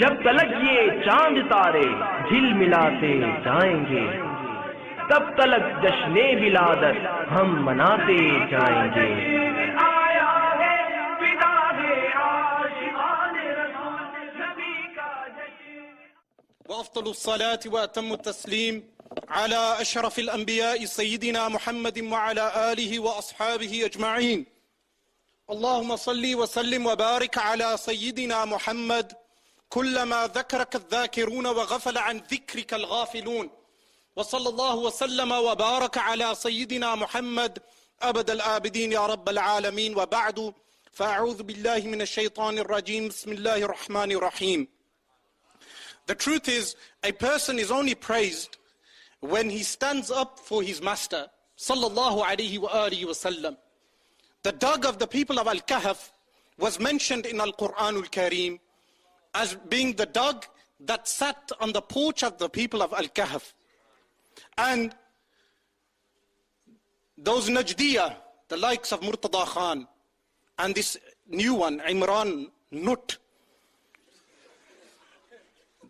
जब तलक ये चांद तारे झिलमिलाते जाएंगे, तब तलक जश्ने विलादत हम मनाते जाएंगे। وأفضل الصلاة وأتم التسليم على أشرف الأنبياء سيدنا محمد وعلى آله وأصحابه أجمعين. اللهم صل وسلم وبارك على سيدنا محمد كلما ذكرك الذاكرون وغفل عن ذكرك الغافلون. وصلى الله وسلم وبارك على سيدنا محمد أبد الآبدين يا رب العالمين. وبعد، فأعوذ بالله من الشيطان الرجيم. بسم الله الرحمن الرحيم. The truth is, a person is only praised when he stands up for his master, sallallahu alayhi wa alihi wa sallam. The dog of the people of Al-Kahf was mentioned in Al-Quran Al-Kareem as being the dog that sat on the porch of the people of Al-Kahf. And those Najdiyah, the likes of Murtada Khan, and this new one, Imran Nut,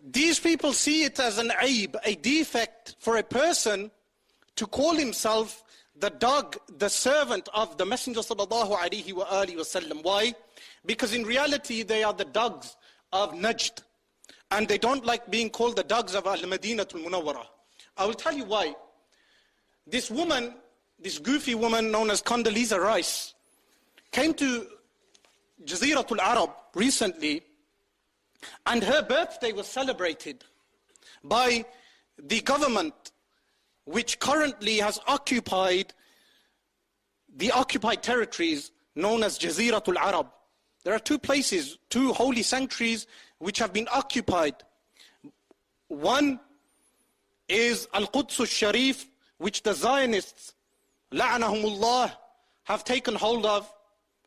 these people see it as an aib, a defect for a person to call himself the dog, the servant of the Messenger sallallahu alaihi wasallam. Why? Because in reality they are the dogs of Najd, and they don't like being called the dogs of Al-Madinatul Munawwara. I will tell you why. This woman, this goofy woman known as Condoleezza Rice, came to Jaziratul Arab recently, and her birthday was celebrated by the government, which currently has occupied the occupied territories known as Jaziratul Arab. There are two places, two holy sanctuaries which have been occupied. One is Al-Quds al-Sharif, which the Zionists, la'anahumullah, have taken hold of.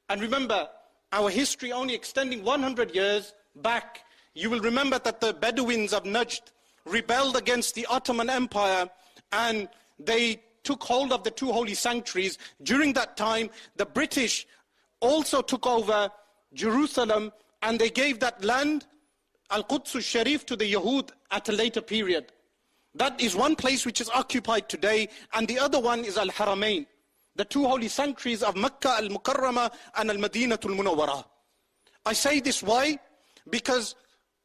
And remember, our history only extending 100 years back, you will remember that the Bedouins of Najd rebelled against the Ottoman Empire, and they took hold of the two holy sanctuaries. During that time, the British also took over Jerusalem, and they gave that land, Al-Quds al-Sharif, to the Yahud at a later period. That is one place which is occupied today, and the other one is Al-Haramain, the two holy sanctuaries of Mecca al-Mukarramah and Al-Madinatul Munawwara. I say this why? Because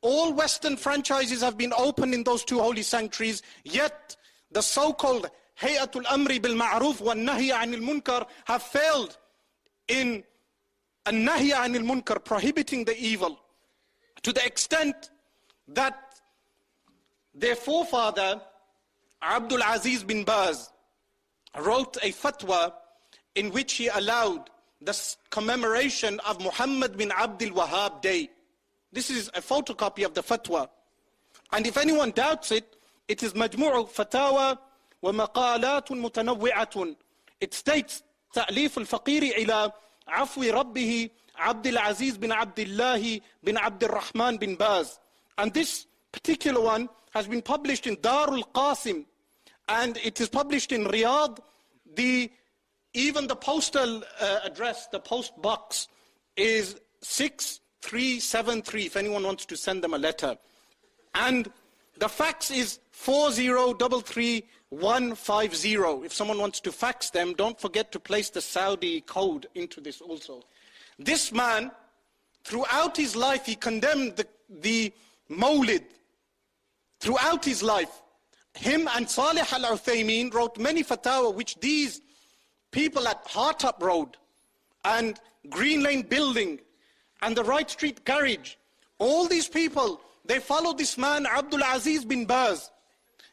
all Western franchises have been opened in those two holy sanctuaries, yet the so-called Hayatul Amri bil Ma'ruf wa Nahy Anil Munkar have failed in An-Nahy Anil Munkar, prohibiting the evil, to the extent that their forefather, Abdul Aziz bin Baz, wrote a fatwa in which he allowed the commemoration of Muhammad bin Abdul Wahhab Day. This is a photocopy of the fatwa. And if anyone doubts it, it is Majmu'u Fatawa wa Maqalatun Mutanawwi'atun. It states, Ta'lif al-Faqiri ila Afwi Rabbihi Abdul Aziz bin Abdullah bin Abdul Rahman bin Baz. And this particular one has been published in Darul Qasim, and it is published in Riyadh. Even the postal address, the post box, is 6373, if anyone wants to send them a letter. And the fax is 4033150. If someone wants to fax them, don't forget to place the Saudi code into this also. This man, throughout his life, he condemned the Mawlid. Throughout his life, him and Salih al-Uthaymeen wrote many fatwa which these people at Hartop Road and Green Lane Building and the Wright Street Garage, all these people, they followed this man Abdul Aziz bin Baz.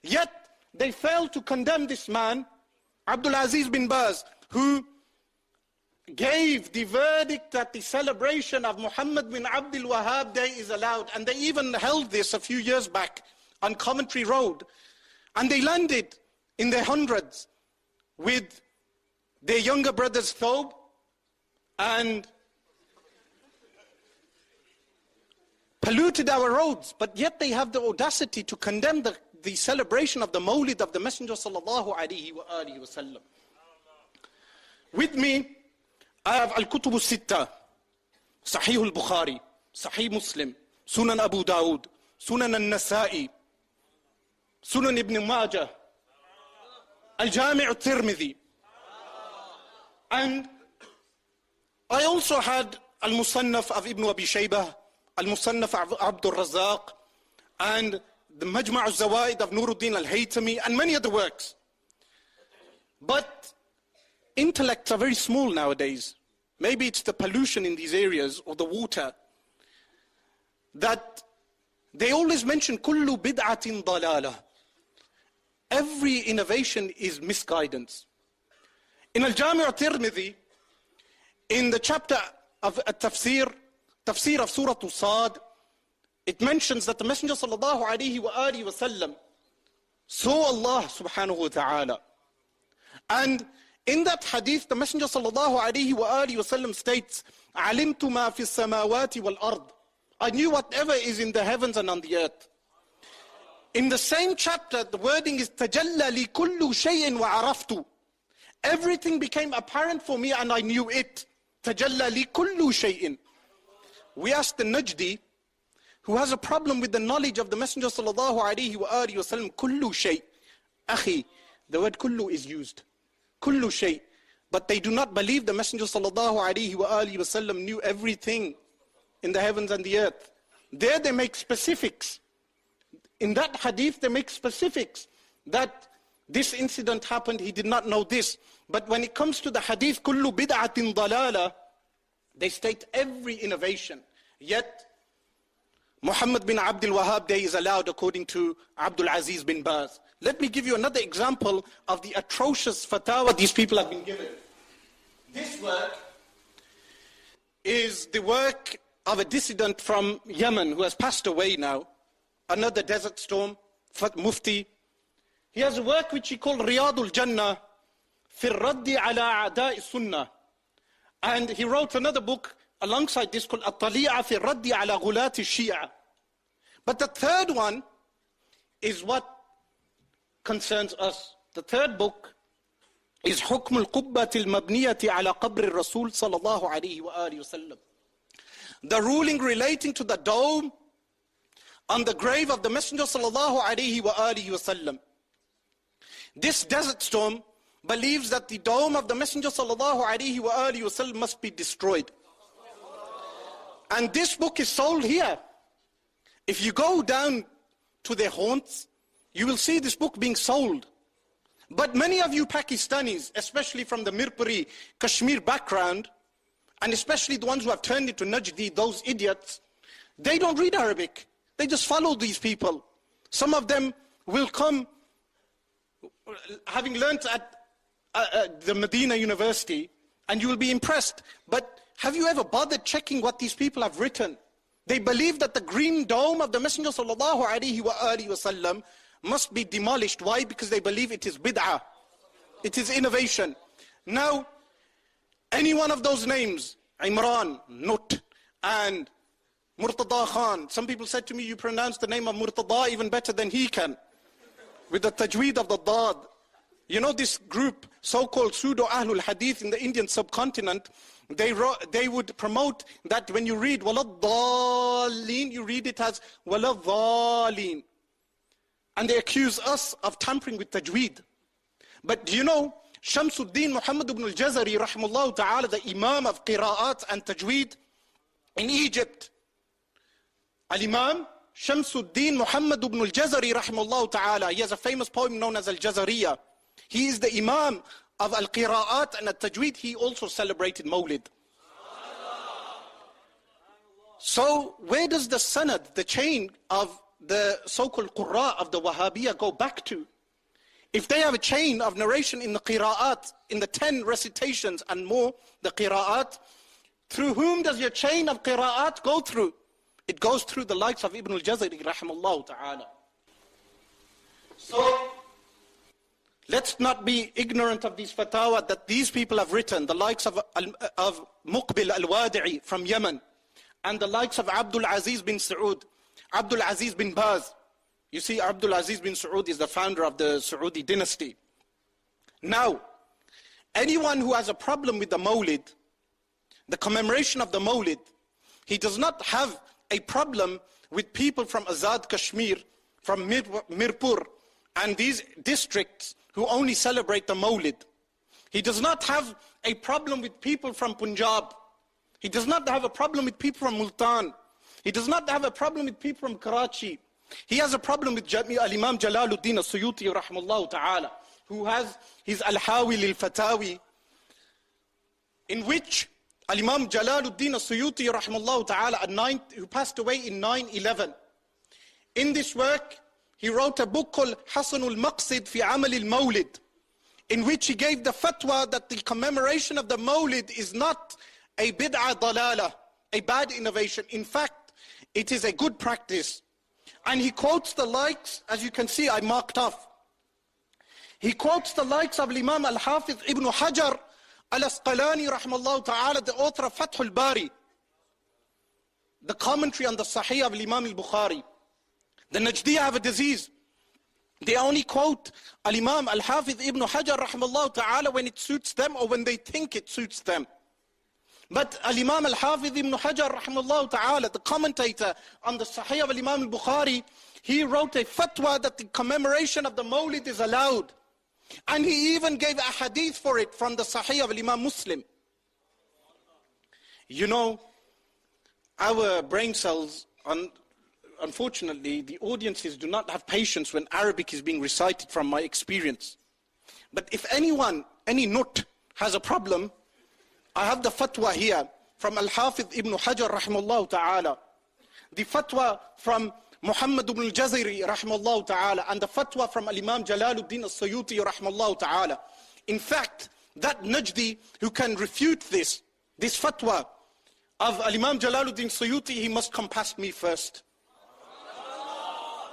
Yet they failed to condemn this man, Abdul Aziz bin Baz, who gave the verdict that the celebration of Muhammad bin Abdul Wahhab Day is allowed. And they even held this a few years back on Coventry Road. And they landed in their hundreds with their younger brother's thobe and polluted our roads. But yet they have the audacity to condemn the celebration of the Mawlid of the Messenger sallallahu alaihi wasallam. With me, I have Al-Kutub al-Sitta, Sahih al-Bukhari, Sahih Muslim, Sunan Abu Dawud, Sunan al-Nasa'i, Sunan Ibn Majah, Al-Jami' al-Tirmidhi. And I also had Al-Musannaf of Ibn Abi Shaybah, Al-Musannaf of Abdul Razzaq, and the Majma' al-Zawaid of Nuruddin al-Haytami, and many other works. But intellects are very small nowadays. Maybe it's the pollution in these areas or the water, that they always mention kullu bid'atin dalalah. Every innovation is misguidance. In Al-Jami' al-Tirmidhi, in the chapter of Tafsir of Surah Sad, it mentions that the Messenger sallallahu alaihi wasallam saw Allah subhanahu wa ta'ala. And in that hadith, the Messenger sallallahu alaihi wasallam states, "Alimtu ma fi samawati wal ard." I knew whatever is in the heavens and on the earth. In the same chapter, the wording is "Tajalla li kullu shay'in wa araftu." Everything became apparent for me and I knew it. Tajalla li kullu shay'in. We asked the Najdi, who has a problem with the knowledge of the Messenger sallallahu alaihi wasallam, kullu shay. Akhi, the word kullu is used. Kullu shay. But they do not believe the Messenger sallallahu alaihi wasallam knew everything in the heavens and the earth. There they make specifics. In that hadith they make specifics that this incident happened, he did not know this. But when it comes to the hadith, kullu bid'atin dalala, they state every innovation. Yet Muhammad bin Abdul Wahhab Day is allowed according to Abdul Aziz bin Baz. Let me give you another example of the atrocious fatwa these people have been given. This work is the work of a dissident from Yemen who has passed away now. Another Desert Storm, Mufti. He has a work which he called Riyadul Jannah fi raddi ala a'da'i sunnah. And he wrote another book alongside this called At-Tali'a fi raddi ala ghulati Shia. But the third one is what concerns us. The third book is Hukm al-Qubbati al-Mabniyati ala Qabr al-Rasul sallallahu alayhi wa alihi wa sallam. The ruling relating to the dome on the grave of the Messenger sallallahu alayhi wa alihi wa sallam. This Desert Storm believes that the dome of the Messenger sallallahu alayhi wa alihi wa sallam must be destroyed. And this book is sold here. If you go down to their haunts, you will see this book being sold. But many of you Pakistanis, especially from the Mirpuri, Kashmir background, and especially the ones who have turned into Najdi, those idiots, they don't read Arabic. They just follow these people. Some of them will come, having learnt at the Medina University, and you will be impressed. But have you ever bothered checking what these people have written? They believe that the green dome of the Messenger sallallahu alaihi wasallam must be demolished. Why? Because they believe it is bid'ah. It is innovation. Now, any one of those names, Imran, Nut, and Murtada Khan. Some people said to me, you pronounce the name of Murtada even better than he can, with the tajweed of the dad. You know this group, so-called pseudo Ahlul Hadith in the Indian subcontinent, they would promote that when you read Waladhaleen, you read it as Waladhaleen. And they accuse us of tampering with tajweed. But do you know, Shamsuddin Muhammad ibn al-Jazari, rahimahullah ta'ala, the Imam of Qira'at and Tajweed in Egypt, Al-Imam Shamsuddin Muhammad ibn al-Jazari, rahimahullah ta'ala, he has a famous poem known as Al-Jazariya. He is the Imam of Al-Qira'at and Al-Tajweed. He also celebrated Mawlid. So where does the sanad, the chain of the so-called Qurra of the Wahhabiyya go back to? If they have a chain of narration in the Qira'at, in the 10 recitations and more, the Qira'at, through whom does your chain of Qira'at go through? It goes through the likes of Ibn al-Jazari, rahimahullah ta'ala. So, let's not be ignorant of these fatwa that these people have written, the likes of Muqbil al-Wadi'i from Yemen, and the likes of Abdul Aziz bin Saud, Abdul Aziz bin Baz. You see, Abdul Aziz bin Saud is the founder of the Saudi dynasty. Now, anyone who has a problem with the Mawlid, the commemoration of the Mawlid, he does not have a problem with people from Azad Kashmir, from Mirpur, and these districts who only celebrate the Mawlid. He does not have a problem with people from Punjab. He does not have a problem with people from Multan. He does not have a problem with people from Karachi. He has a problem with Al-Imam Jalaluddin As-Suyuti rahimahullah ta'ala, who has his Al-Hawi lil-Fatawi, in which Al-Imam Jalaluddin As-Suyuti rahimahullah ta'ala, who passed away in 9/11. In this work, he wrote a book called Hasanul Maqsid fi Amal al-Mawlid, in which he gave the fatwa that the commemoration of the Mawlid is not a bid'ah dalala, a bad innovation. In fact, it is a good practice. And he quotes the likes, as you can see, I marked off. He quotes the likes of Imam Al-Hafiz Ibn Hajar Al-Asqalani rahimahullah ta'ala, the author of Fath al-Bari, the commentary on the Sahih of Imam al-Bukhari. The Najdiyah have a disease. They only quote Al-Imam Al-Hafiz Ibn Hajar rahimahullah ta'ala when it suits them or when they think it suits them. But Al-Imam Al-Hafiz Ibn Hajar rahimahullah ta'ala, the commentator on the Sahih of Imam al-Bukhari, he wrote a fatwa that the commemoration of the Mawlid is allowed. And he even gave a hadith for it from the Sahih of Imam Muslim. You know, our brain cells, unfortunately, the audiences do not have patience when Arabic is being recited, from my experience. But if anyone, any nut, has a problem, I have the fatwa here from Al-Hafiz Ibn Hajar rahimahullah ta'ala, the fatwa from Muhammad ibn al-Jazari rahimahullah ta'ala, and the fatwa from Al-Imam Jalaluddin As-Suyuti rahimahullah ta'ala. In fact, that Najdi who can refute this fatwa of Al-Imam Jalaluddin Suyuti, he must come past me first.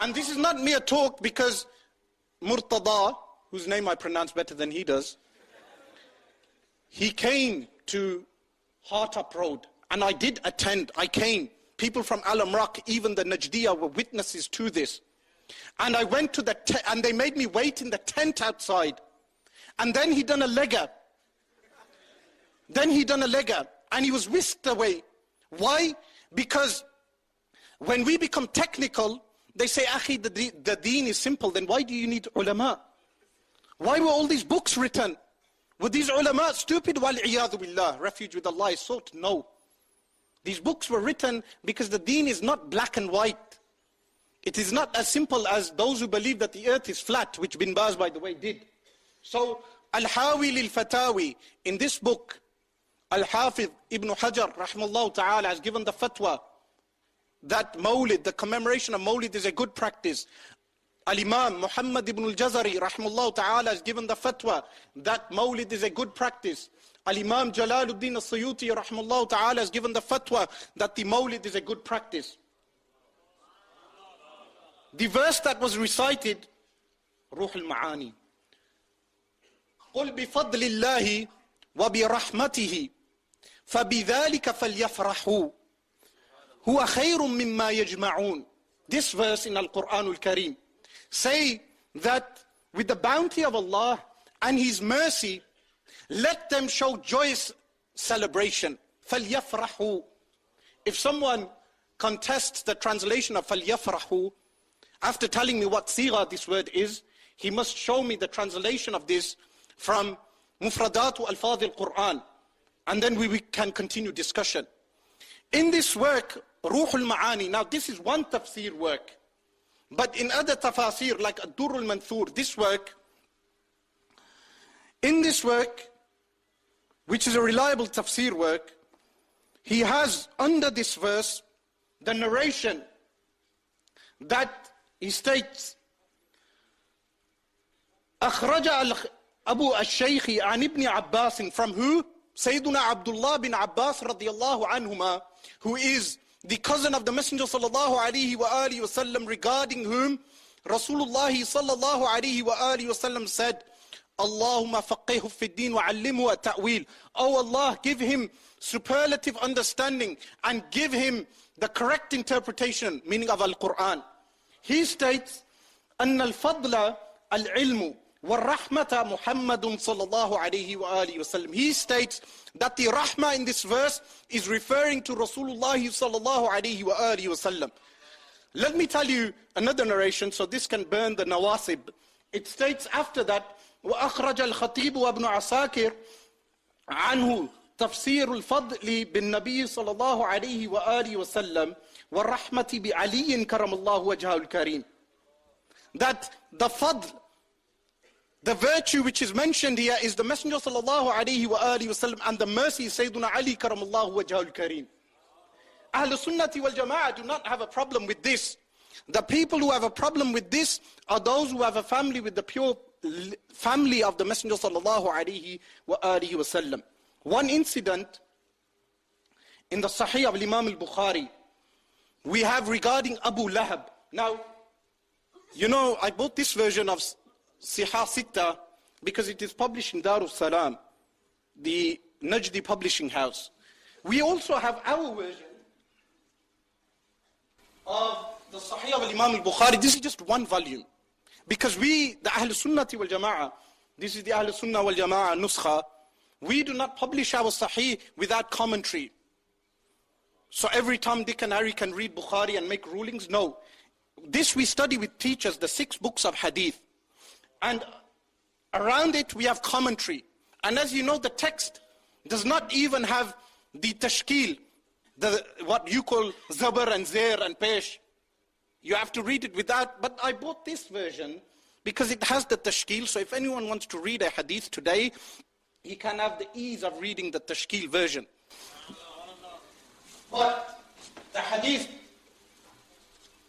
And this is not mere talk, because Murtada, whose name I pronounce better than he does, he came to Hartop Road, and I did attend, I came. People from Al-Amraq, even the Najdiyah, were witnesses to this. And I went to the and they made me wait in the tent outside. And then he done a legger. And he was whisked away. Why? Because when we become technical, they say, Akhi, the deen is simple, then why do you need ulama? Why were all these books written? Were these ulama stupid? Wal-iyadhu billah, refuge with Allah is sought? No. These books were written because the deen is not black and white. It is not as simple as those who believe that the earth is flat, which Bin Baz, by the way, did. So, Al-Hawi lil-Fatawi, in this book, Al-Hafiz Ibn Hajar rahimahullah ta'ala has given the fatwa that Mawlid, the commemoration of Mawlid, is a good practice. Al-Imam Muhammad ibn al-Jazari rahimahullah ta'ala has given the fatwa that Mawlid is a good practice. Al-Imam Jalaluddin As-Suyuti rahimahullah ta'ala has given the fatwa that the Mawlid is a good practice. The verse that was recited, Ruh al-Ma'ani, قُلْ بِفَضْلِ اللَّهِ وَبِرَحْمَتِهِ فَبِذَلِكَ فَلْيَفْرَحُوا هُوَ خَيْرٌ مِمَّا يَجْمَعُونَ. This verse in Al-Quran Al-Kareem say that with the bounty of Allah and His mercy, let them show joyous celebration. فَلْيَفْرَحُوا. If someone contests the translation of فَلْيَفْرَحُوا, after telling me what sigha this word is, he must show me the translation of this from Mufradatu Al-Fadhi Al-Quran. And then we can continue discussion. In this work, Ruh al-Ma'ani, now this is one tafsir work. But in other tafasir, like Ad-Durr al-Manthur, this work, in this work, which is a reliable tafsir work, he has under this verse the narration that he states, أخرج أبو الشيخ عن ابن عباس, from who? Sayyiduna Abdullah bin Abbas radiyallahu anhuma, who is the cousin of the Messenger sallallahu alaihi wasallam, regarding whom Rasulullah sallallahu alaihi wasallam said, Allahumma faqihhu fi din wa allimhu at-ta'wil. Oh Allah, give him superlative understanding and give him the correct interpretation, meaning of Al-Quran. He states, أن الفضل العلم وَالرَّحْمَةَ مُحَمَّدٌ صَلَّى اللَّهُ عَلَيْهِ وَآلِهِ وَسَلَّمَ. He states that the rahmah in this verse is referring to Rasulullah sallallahu alayhi wa alihi wasallam. Let me tell you another narration, so this can burn the nawasib. It states after that, وَأَخْرَجَ الْخَطِيبُ وَابْنُ عَسَاكِرْ عَنْهُ تفسير الفضل بالنبي صلى الله عليه وآله وسلم والرحمة بعلي كرم الله وجهه الكريم. That the fadl, the virtue which is mentioned here is the Messenger sallallahu alayhi wa alihi wasallam, and the mercy is Sayyiduna Ali karamallahu wajhahul kareem. Ahlul Sunnati wal Jama'ah do not have a problem with this. The people who have a problem with this are those who have a family with the pure family of the Messenger sallallahu alayhi wa alihi wasallam. One incident in the Sahih of Imam al-Bukhari we have regarding Abu Lahab. Now, you know, I bought this version of Sihah Sitta because it is published in Darus Salam, the Najdi publishing house. We also have our version of the Sahih of Imam al-Bukhari. This is just one volume. Because we, the Ahl Sunnati wal Jama'ah, this is the Ahl Sunnah wal Jama'ah Nuskha, we do not publish our Sahih without commentary. So every Tom, Dick and Harry can read Bukhari and make rulings? No. This we study with teachers, the 6 books of Hadith. And around it we have commentary. And as you know, the text does not even have the tashkil, what you call zabar and zair and pesh. You have to read it without, but I bought this version because it has the tashkil. So if anyone wants to read a hadith today, he can have the ease of reading the tashkil version. But the hadith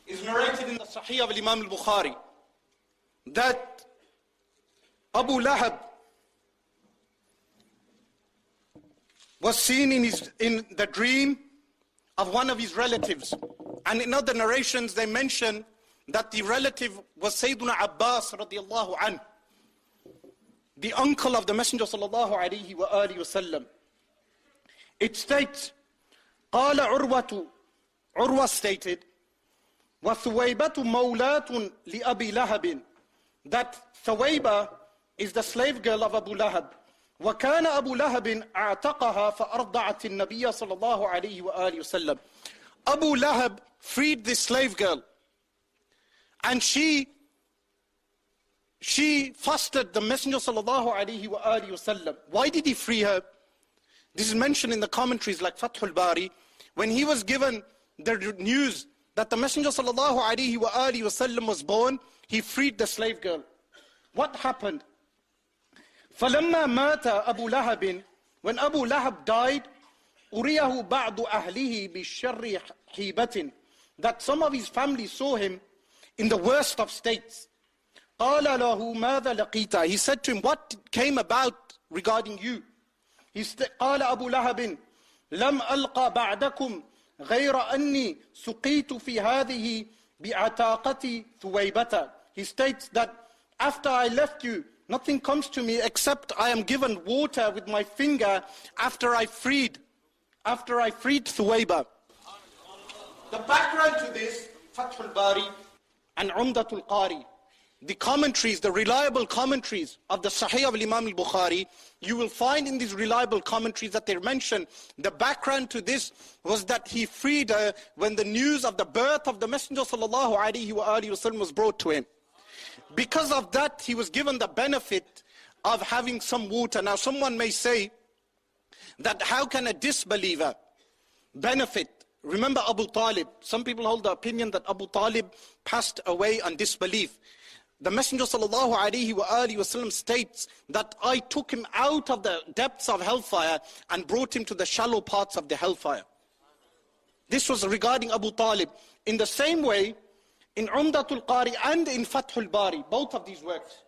is narrated in the Sahih of Imam al-Bukhari that Abu Lahab was seen in the dream of one of his relatives. And in other narrations they mention that the relative was Sayyiduna Abbas radiallahu anhu, the uncle of the Messenger sallallahu alayhi wa alihi wasallam. It states, قال Urwa stated, وَثُوَيْبَةُ مَوْلَاتٌ لِأَبِي لَهَبٍ, that Thuwayba is the slave girl of Abu Lahab. وَكَانَ أَبُو لَهَبٍ أَعْتَقَهَا فَأَرْضَعَتِ النَّبِيَّ صَلَى اللَّهُ عَلَيْهِ وَآلِهِ وَسَلَّمَ. Abu Lahab freed this slave girl, and she fostered the Messenger sallallahu alaihi wa alihi wasallam. Why did he free her? This is mentioned in the commentaries like Fathul Bari. When he was given the news that the Messenger sallallahu alaihi wa alihi wasallam was born, he freed the slave girl. What happened? فَلَمَّا مَاتَ أَبُو لَهَبٍ, when Abu Lahab died, أُرِيَهُ بَعْضُ أَهْلِهِ بِالشَّرِّ حِيبَةٍ, that some of his family saw him in the worst of states. قَالَ لَهُ مَاذَا لَقِيتَ, he said to him, what came about regarding you? قال أبو لهب لم ألقى بعدكم غير أني سقيت في هذه بعتاقة ثويبة. He states that after I left you, nothing comes to me except I am given water with my finger after I freed Thuwayba. The background to this, Fathul Bari and Umdatul Qari, the commentaries, the reliable commentaries of the Sahih of Imam al-Bukhari, you will find in these reliable commentaries that they mention the background to this was that he freed her when the news of the birth of the Messenger sallallahu alaihi wasallam was brought to him. Because of that, he was given the benefit of having some water. Now someone may say that how can a disbeliever benefit? Remember Abu Talib. Some people hold the opinion that Abu Talib passed away on disbelief. The Messenger sallallahu alaihi wasallam states that I took him out of the depths of hellfire and brought him to the shallow parts of the hellfire. This was regarding Abu Talib. In the same way, in Umdatul Qari and in Fathul Bari, both of these works,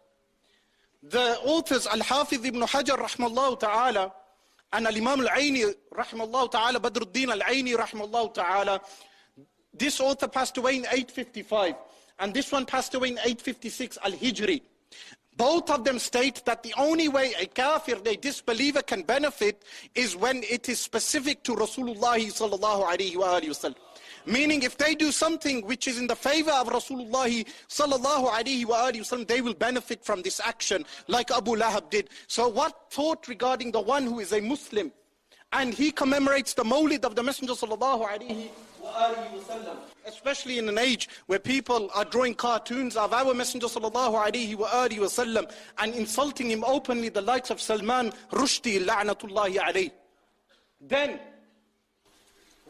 the authors Al-Hafiz ibn Hajar rahmallahu ta'ala and Al-Imam Al-Aini rahmallahu ta'ala, Badruddin Al-Aini rahmallahu ta'ala, this author passed away in 855 and this one passed away in 856 Al-Hijri. Both of them state that the only way a kafir, a disbeliever, can benefit is when it is specific to Rasulullah sallallahu alaihi wasallam. Meaning if they do something which is in the favor of Rasulullah sallallahu alaihi wasallam, they will benefit from this action like Abu Lahab did. So what thought regarding the one who is a Muslim and he commemorates the Mawlid of the Messenger sallallahu alaihi wasallam, especially in an age where people are drawing cartoons of our Messenger sallallahu alaihi wasallam and insulting him openly, the likes of Salman Rushdie la'natullahi alayhi. Then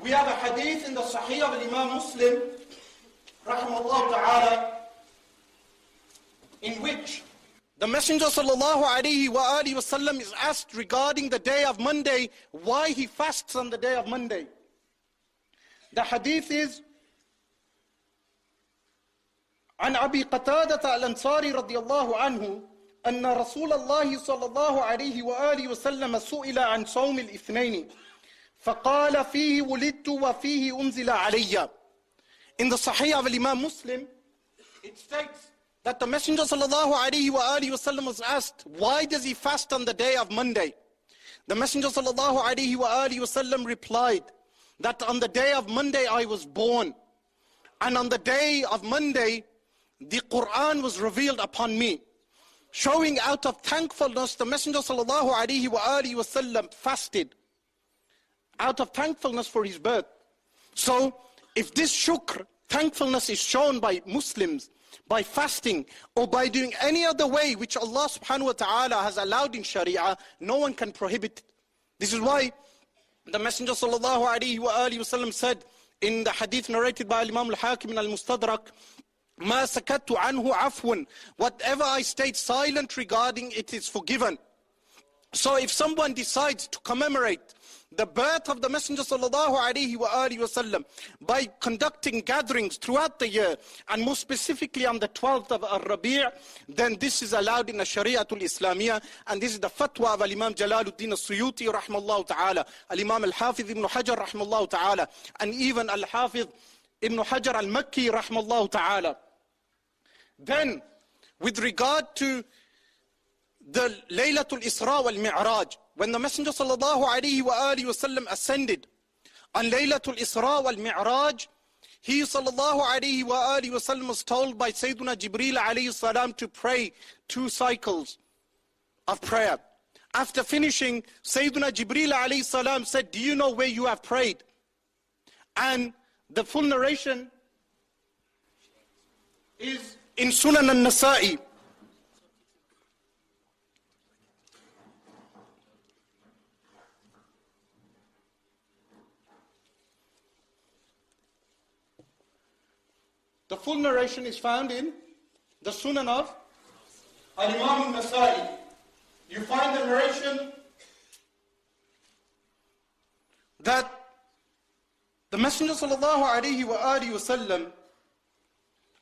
we have a hadith in the Sahih of Imam Muslim rahimahullah ta'ala, in which the Messenger sallallahu alaihi wasallam is asked regarding the day of Monday, why he fasts on the day of Monday. The hadith is عن أبي قتادة الأنصاري رضي الله عنه أن رسول الله صلى الله عليه وآله وسلم سئل عن صوم الاثنين فقال فيه ولدت وفيه أنزل علي. In the Sahih of Imam Muslim, it states that the Messenger sallallahu alaihi wasallam was asked, why does he fast on the day of Monday? The Messenger sallallahu alaihi wasallam replied that on the day of Monday I was born, and on the day of Monday the Quran was revealed upon me. Showing out of thankfulness, the Messenger sallallahu alaihi wasallam fasted out of thankfulness for his birth. So if this shukr, thankfulness, is shown by Muslims by fasting or by doing any other way which Allah subhanahu wa ta'ala has allowed in Sharia, no one can prohibit it. This is why the Messenger sallallahu alaihi wasallam said in the hadith narrated by Imam al-Hakim in al-Mustadrak, مَا سَكَتُّ عَنْهُ عَفْوٌ, whatever I stayed silent regarding it is forgiven. So if someone decides to commemorate the birth of the Messenger sallallahu alaihi wasallam by conducting gatherings throughout the year, and more specifically on the 12th of Ar-Rabi', then this is allowed in the Shari'atul Islamiyah, and this is the fatwa of Imam Jalaluddin al-Suyuti rahmallahu ta'ala, Imam al-Hafiz ibn Hajar rahmallahu ta'ala, and even al-Hafiz ibn Hajar al-Makki rahmallahu ta'ala. Then with regard to the Laylatul Isra wal Mi'raj, when the Messenger sallallahu alaihi wasallam ascended on Laylatul Isra wal Mi'raj, he sallallahu alaihi wasallam was told by Sayyiduna Jibreel alayhi salam to pray 2 cycles of prayer. After finishing, Sayyiduna Jibreel alayhi salam said, do you know where you have prayed? And the full narration is in Sunan al-Nasa'i. The full narration is found in the Sunan of Al-Imam al-Nasa'i. You find the narration that the Messenger sallallahu alaihi wasallam,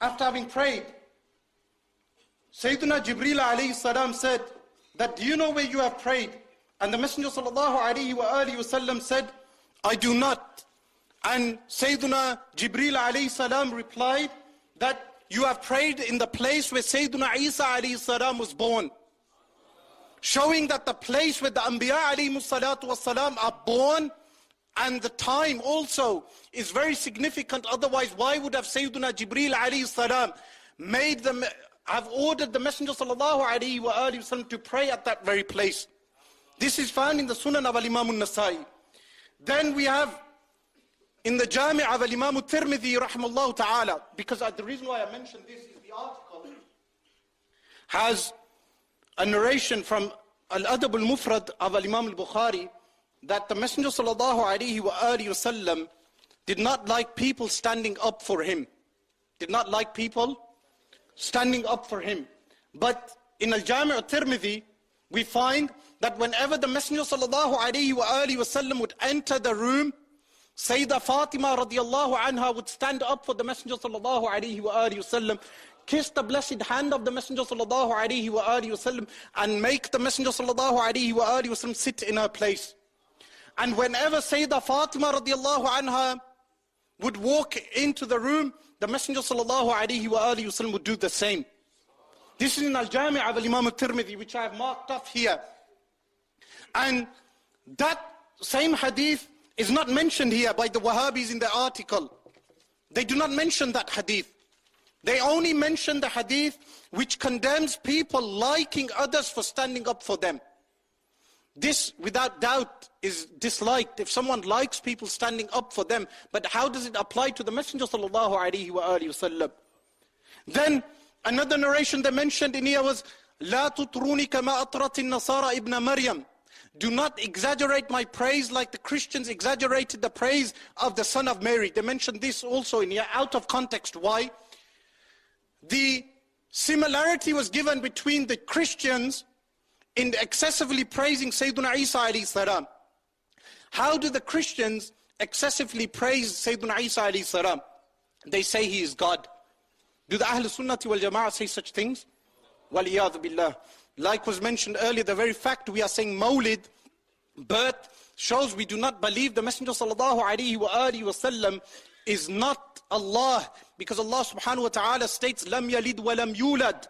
after having prayed, Sayyiduna Jibreel alayhi salam said that, do you know where you have prayed? And the Messenger sallallahu alaihi wasallam said, I do not. And Sayyiduna Jibreel alayhi salam replied that you have prayed in the place where Sayyiduna Isa alayhi salam was born. Showing that the place where the Anbiya alayhi salatu wasalam are born and the time also is very significant. Otherwise, why would have Sayyiduna Jibreel alayhi salam have ordered the Messenger sallallahu alayhi wasallam to pray at that very place? This is found in the Sunan of Imam al-Nasa'i. Then we have in the Jami' of Imam al-Tirmidhi rahimahullah ta'ala, because the reason why I mentioned this is the article has a narration from Al-Adab al-Mufrad of Imam al-Bukhari that the Messenger sallallahu alaihi wasallam did not like people standing up for him. Did not like people standing up for him. But in Al-Jami' al-Tirmidhi, we find that whenever the Messenger sallallahu alaihi wasallam would enter the room, Sayyidah Fatima radiallahu anha would stand up for the Messenger sallallahu alaihi wasallam, kiss the blessed hand of the Messenger sallallahu alaihi wasallam, and make the Messenger sallallahu alaihi wasallam sit in her place. And whenever Sayyidah Fatima radiallahu anha would walk into the room, the Messenger sallallahu alaihi wasallam would do the same. This is in Al-Jami' of Imam al-Tirmidhi, which I have marked off here. And that same hadith is not mentioned here by the Wahhabis in the article. They do not mention that hadith. They only mention the hadith which condemns people liking others for standing up for them. This, without doubt, is disliked if someone likes people standing up for them. But how does it apply to the Messenger sallallahu alaihi wasallam? Then another narration they mentioned in here was, لا تطروني كما أطرت النصارى ابن مريم. Do not exaggerate my praise like the Christians exaggerated the praise of the son of Mary. They mentioned this also in here out of context. Why? The similarity was given between the Christians in excessively praising Sayyiduna Isa alayhi salam. How do the Christians excessively praise Sayyiduna Isa alayhi salam? They say he is God. Do the Ahl Sunnati wal Jama'ah say such things? Waliyadhu billah. Like was mentioned earlier, the very fact we are saying Mawlid, birth, shows we do not believe the Messenger sallallahu alaihi wasallam is not Allah, because Allah subhanahu wa ta'ala states, Lam yalid wa lam yulad.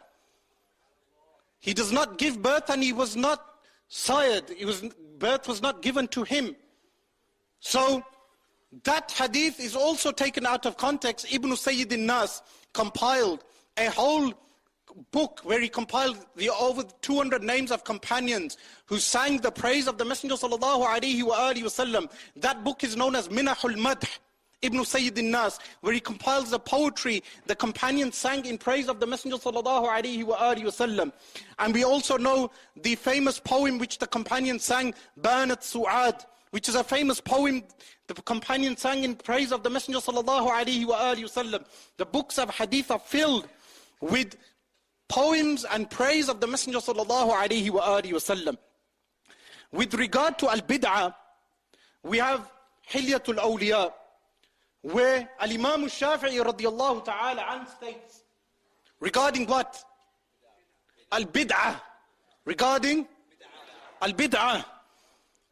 He does not give birth and he was not sired. Birth was not given to him. So that hadith is also taken out of context. Ibn Sayyid al-Nas compiled a whole book where he compiled the over 200 names of companions who sang the praise of the Messenger sallallahu alaihi wasallam. That book is known as Minahul Madh, Ibn Sayyid al-Nas, where he compiles the poetry the companions sang in praise of the Messenger sallallahu alaihi wasallam. And we also know the famous poem which the companions sang, Banat Su'ad, which is a famous poem the companions sang in praise of the Messenger sallallahu alaihi wasallam. The books of hadith are filled with poems and praise of the Messenger sallallahu alaihi wasallam. With regard to al-bid'ah, we have Hilyatul Awliya, where Al-Imam al-Shafi'i radiyallahu ta'ala an states regarding what? Al-bid'ah. Regarding al-bid'ah.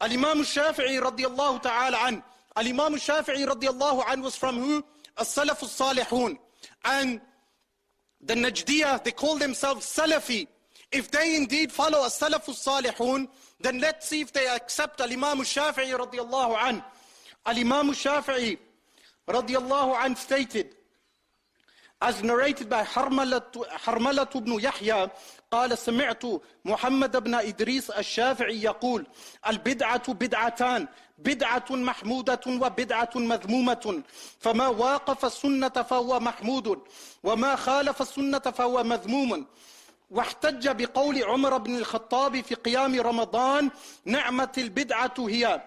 Al-Imam al-Shafi'i radiyallahu ta'ala an. Al-Imam al-Shafi'i radiyallahu an was from who? As-Salaf al-Salihun. And the Najdiyah, they call themselves Salafi. If they indeed follow As-Salaf al-Salihun, then let's see if they accept Al-Imam al-Shafi'i radiyallahu an. Al-Imam al-Shafi'i radiyallahu an stated, as narrated by Harmalat ibn Yahya, قال سمعت محمد بن إدريس الشافعي يقول البدعة بدعتان بدعة محمودة وبدعة مذمومة فما واقف السنة فهو محمود وما خالف السنة فهو مذموم واحتج بقول عمر بن الخطاب في قيام رمضان نعمة البدعة هي.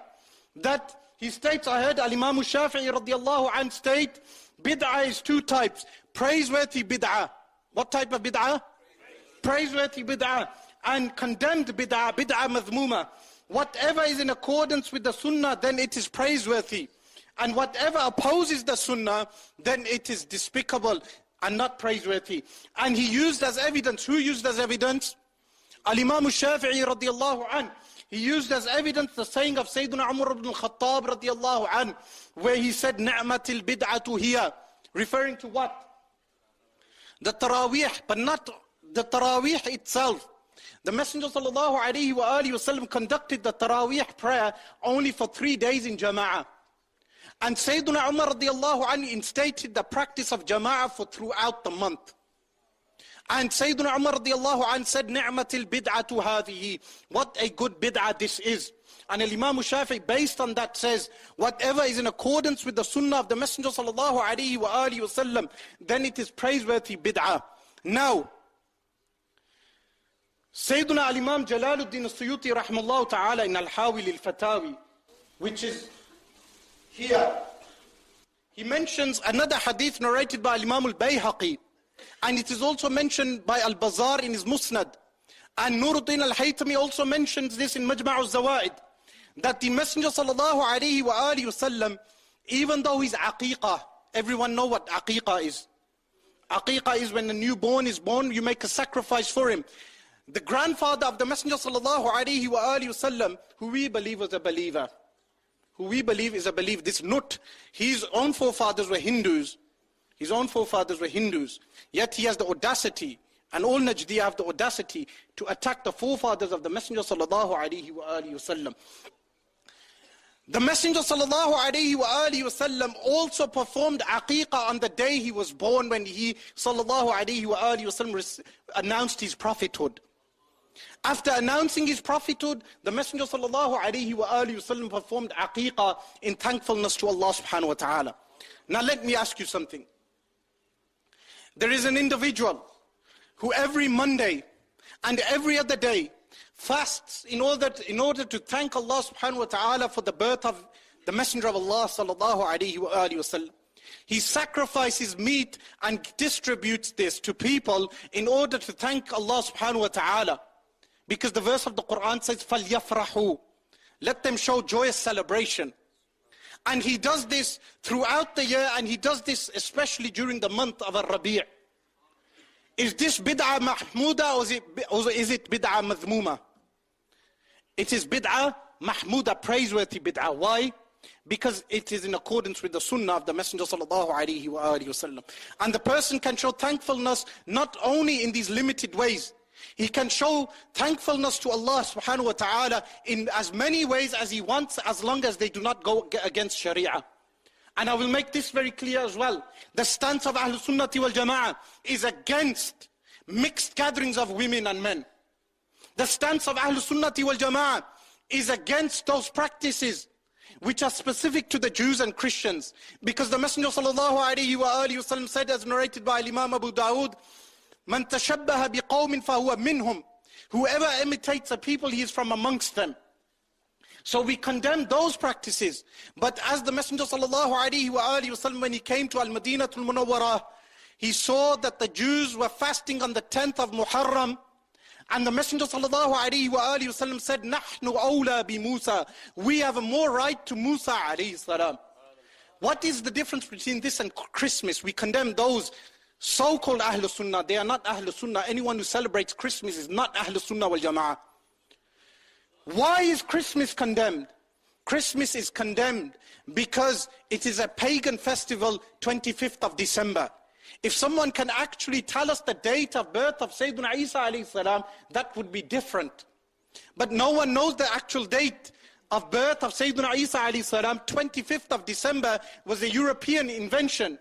That he states, I heard Al-Imam al-Shafi'i radiyallahu anh state, bid'ah is two types. Praiseworthy bid'ah. What type of bid'ah? Praiseworthy bid'ah. And condemned bid'ah, bid'ah madhmuma. Whatever is in accordance with the sunnah, then it is praiseworthy. And whatever opposes the sunnah, then it is despicable and not praiseworthy. And he used as evidence, who used as evidence? Al-Imam al-Shafi'i radiyallahu anh. He used as evidence the saying of Sayyidina Umar ibn al-Khattab radiyallahu anh, where he said, Ni'matil bid'atu hiya, referring to what? The Taraweeh, but not the Taraweeh itself. The Messenger sallallahu alaihi wasallam conducted the Taraweeh prayer only for 3 days in Jama'ah. And Sayyidina Umar radiyallahu anh instated the practice of Jama'ah for throughout the month. And Sayyidina Umar radiyallahu anh said, Ni'matil bid'atu hadhihi. What a good bid'ah this is. And Imam Shafi'i based on that says, whatever is in accordance with the sunnah of the Messenger sallallahu alaihi wasallam, then it is praiseworthy bid'ah. Now, Sayyidina al-Imam Jalaluddin al-Suyuti rahimahullah ta'ala in Al-Hawi lil-Fatawi, which is here, he mentions another hadith narrated by Imam al-Bayhaqi, and it is also mentioned by Al-Bazar in his Musnad. And Nuruddin al-Haytami also mentions this in Majma' al-Zawaid, that the Messenger sallallahu alaihi wasallam, even though he's aqiqah, everyone know what aqiqah is. Aqiqah is when a newborn is born, you make a sacrifice for him. The grandfather of the Messenger sallallahu alaihi wasallam, who we believe was a believer, who we believe is a believer, this Nut, his own forefathers were Hindus. His own forefathers were Hindus. Yet he has the audacity, and all Najdiyah have the audacity to attack the forefathers of the Messenger sallallahu alaihi wasallam. The Messenger sallallahu alayhi wa alihi wasallam also performed aqiqah on the day he was born, when he sallallahu alayhi wa alihi wasallam announced his prophethood. After announcing his prophethood, the Messenger sallallahu alayhi wa alihi wasallam performed aqiqah in thankfulness to Allah subhanahu wa ta'ala. Now let me ask you something. There is an individual who every Monday and every other day fasts in order to thank Allah subhanahu wa ta'ala for the birth of the Messenger of Allah sallallahu alayhi wa alihi wasallam. He sacrifices meat and distributes this to people in order to thank Allah subhanahu wa ta'ala. Because the verse of the Quran says, فَلْيَفْرَحُوا, let them show joyous celebration. And he does this throughout the year, and he does this especially during the month of Ar-Rabi'. Is this bid'ah mahmuda or is it bid'ah madhmuma? It is bid'ah mahmuda, praiseworthy bid'ah. Why? Because it is in accordance with the sunnah of the Messenger sallallahu alaihi wasallam. And the person can show thankfulness not only in these limited ways. He can show thankfulness to Allah subhanahu wa ta'ala in as many ways as he wants, as long as they do not go against Sharia. And I will make this very clear as well. The stance of Ahlul Sunnati wal Jama'ah is against mixed gatherings of women and men. The stance of Ahlul Sunnati wal Jama'ah is against those practices which are specific to the Jews and Christians. Because the Messenger sallallahu alayhi wa alihi wasallam said, as narrated by Imam Abu Dawood, "Man tashabbaha biqawmin fahuwa minhum." Whoever imitates a people, he is from amongst them. So we condemn those practices. But as the Messenger sallallahu alaihi wasallam, when he came to Al-Madinatul Munawwarah, he saw that the Jews were fasting on the 10th of Muharram. And the Messenger sallallahu alaihi wasallam said, "Nahnu awla bi Musa." We have a more right to Musa alayhi salam. What is the difference between this and Christmas? We condemn those so-called Ahlul Sunnah. They are not Ahlul Sunnah. Anyone who celebrates Christmas is not Ahlul Sunnah wal Jama'ah. Why is Christmas condemned? Christmas is condemned because it is a pagan festival, 25th of December. If someone can actually tell us the date of birth of Sayyidina Isa alayhi salam, that would be different. But no one knows the actual date of birth of Sayyidina Isa alayhi salam. 25th of December was a European invention.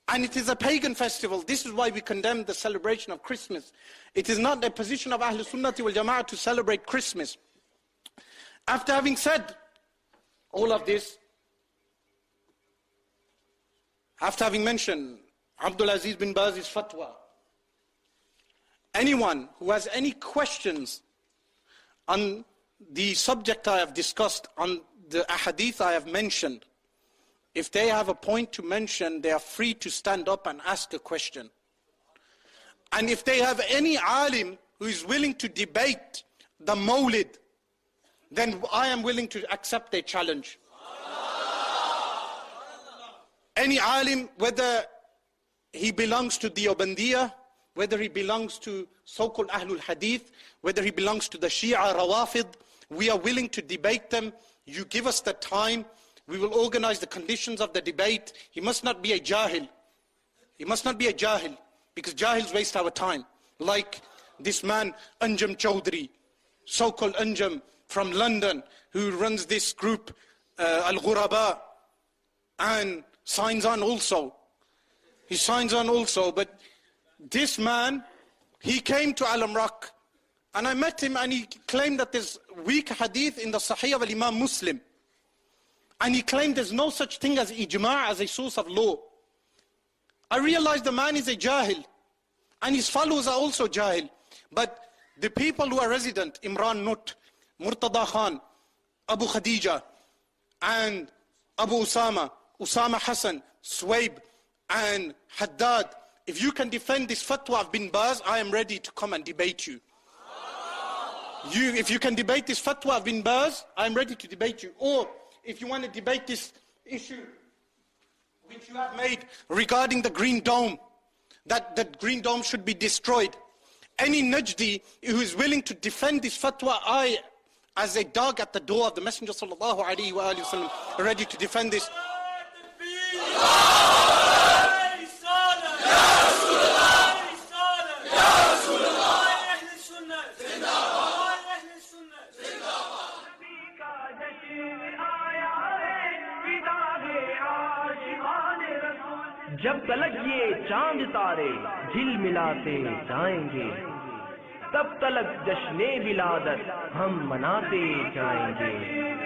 And it is a pagan festival. This is why we condemn the celebration of Christmas. It is not a position of Ahlul Sunnati wal Jama'ah to celebrate Christmas. After having said all of this, after having mentioned Abdul Aziz bin Baz's fatwa, anyone who has any questions on the subject I have discussed, on the ahadith I have mentioned, if they have a point to mention, they are free to stand up and ask a question. And if they have any alim who is willing to debate the Mawlid, then I am willing to accept their challenge. Any alim, whether he belongs to the Deobandiyah, whether he belongs to so-called Ahlul Hadith, whether he belongs to the Shia Rawafid, we are willing to debate them. You give us the time. We will organize the conditions of the debate. He must not be a jahil. He must not be a jahil, because jahils waste our time. Like this man, Anjum Chaudhry, so-called Anjum from London, who runs this group, Al-Ghuraba, and signs on also. He signs on also, but this man, he came to Al-Amraq, and I met him, and he claimed that there's weak hadith in the Sahih of Imam Muslim. And he claimed there's no such thing as ijma' as a source of law. I realized the man is a jahil, and his followers are also jahil. But the people who are resident, Imran Nut, Murtada Khan, Abu Khadija, and Abu Usama Hassan, Swaib, and Haddad, if you can defend this fatwa of Bin Baz, I am ready to come and debate you. If you can debate this fatwa of Bin Baz, I am ready to debate you. Or if you want to debate this issue which you have made regarding the Green Dome, that the Green Dome should be destroyed, any Najdi who is willing to defend this fatwa, I, as a dog at the door of the Messenger sallallahu alaihi wasallam, ready to defend this. जब तलक ये चांद तारे झिलमिलाते जाएंगे, तब तलक जश्ने विलादत हम मनाते जाएंगे।